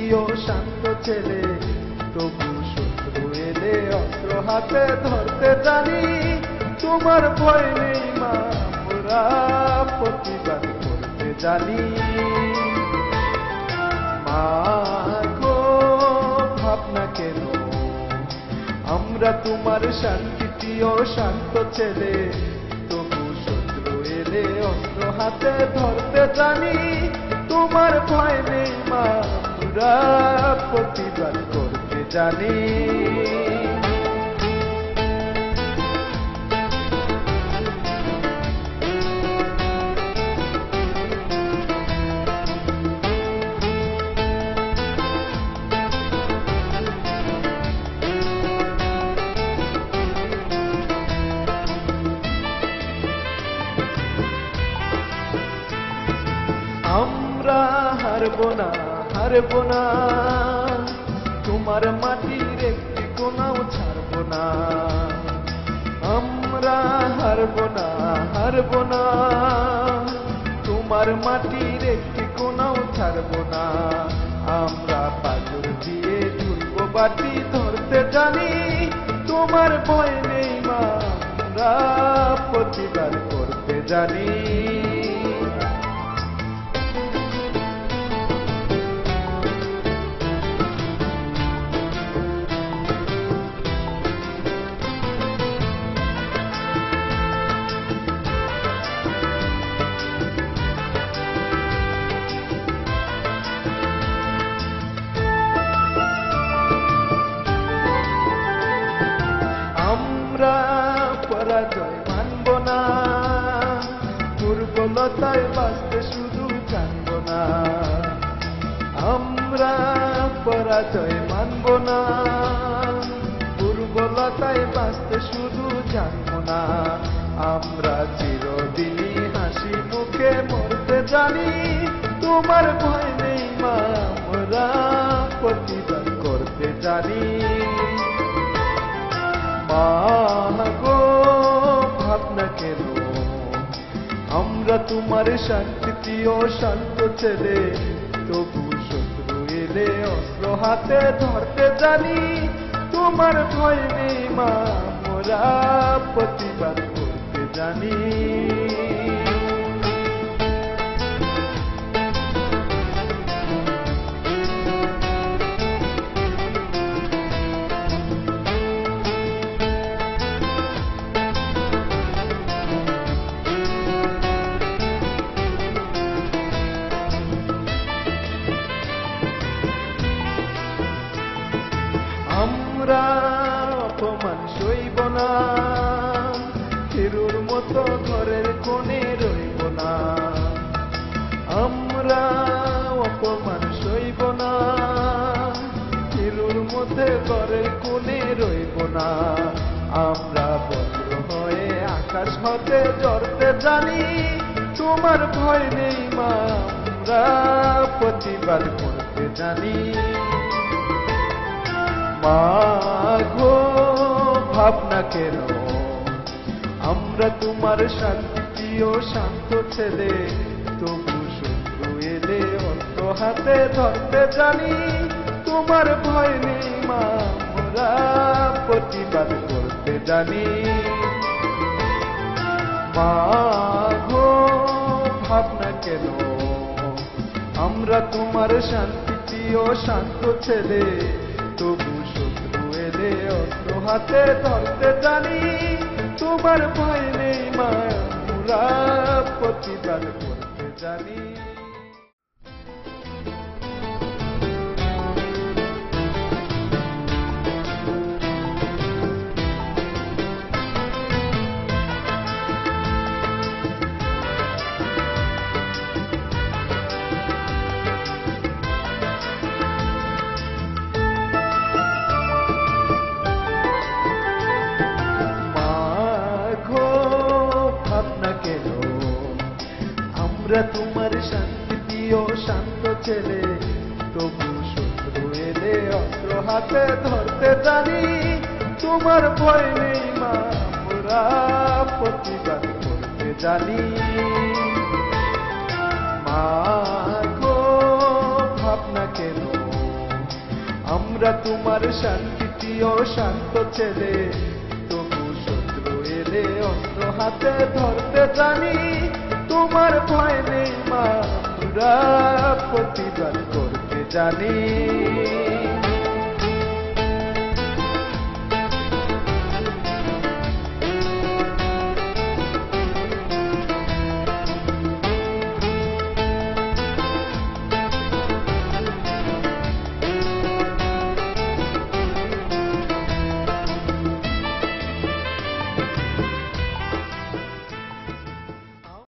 প্রিয় শান্ত ছেলে, তবু শত্রু এলে অস্ত্র হাতে ধরতে জানি। তোমার ভয় নেই মা, আমরা প্রতিবাদ করতে জানি। মা গো ভাবনা কেন, আমরা তোমার শান্তি প্রিয় শান্ত ছেলে, তবু শত্রু এলে অস্ত্র হাতে ধরতে জানি। তোমার ভয় নেই মা, আমরা প্রতিবাদ করতে জানি। আমরা হারবো না, হারবো না, তোমার মাটির একটি কোনাও ছাড়বো না। আমরা হারবো না, হারবো না, তোমার মাটির একটি কোনাও ছাড়বো না। আমরা পাথর দিয়ে তুলবো বাটি ধরতে জানি। তোমার ভয় নেই মা, আমরা প্রতিবাদ করতে জানি। আমরা পরাজয় মানব না, দুর্বলতায় বাঁচতে শুধু জানব না। আমরা পরাজয় মানব না, দুর্বলতায় বাঁচতে শুধু জানব না। আমরা চিরদিনই হাসি মুখে মরতে জানি। তোমার ভয় নেই মা, আমরা প্রতিবাদ করতে জানি। মা গো ভাবনা কেন, আমরা তোমার শান্তি প্রিয় শান্ত ছেলে, তবু শত্রু এলে অস্ত্র হাতে ধরতে জানি। তোমার ভয় নেই মা, আমরা প্রতিবাদ করতে জানি। আমরা অপমান সইব না, হিরোর মতো ঘরের কোণে রইব না। আমরা অপমান সইব না, হিরোর মধ্যে ঘরের কোণে রইব না। আমরা বজ্র হয়ে আকাশ হতে ঝরতে জানি। তোমার ভয় নেই মা, আমরা প্রতিবাদ করতে জানি। মা গো ভাবনা কেন, আমরা তোমার শান্তি প্রিয় শান্ত ছেলে, তবু শত্রু এলে অস্ত্র হাতে ধরতে জানি। তোমার ভয় নেই মা, আমরা প্রতিবাদ করতে জানি। মা গো ভাবনা কেন, আমরা তোমার শান্তি প্রিয় শান্ত ছেলে, তবু শত্রু এলে অস্ত্র হাতে ধরতে জানি। তোমার ভয় নেই মা, আমরা প্রতিবাদ করতে জানি। আমরা তোমার শান্তি প্রিয় শান্ত ছেলে, তবু শত্রু এলে অস্ত্র হাতে ধরতে জানি। তোমার ভয় নেই মা, আমরা প্রতিবাদ করতে জানি। মা গো ভাবনা কেন, আমরা তোমার শান্তি প্রিয় শান্ত ছেলে, তবু শত্রু এলে অস্ত্র হাতে ধরতে জানি। তোমার ভয় নেই মা, আমরা প্রতিবাদ করতে জানি।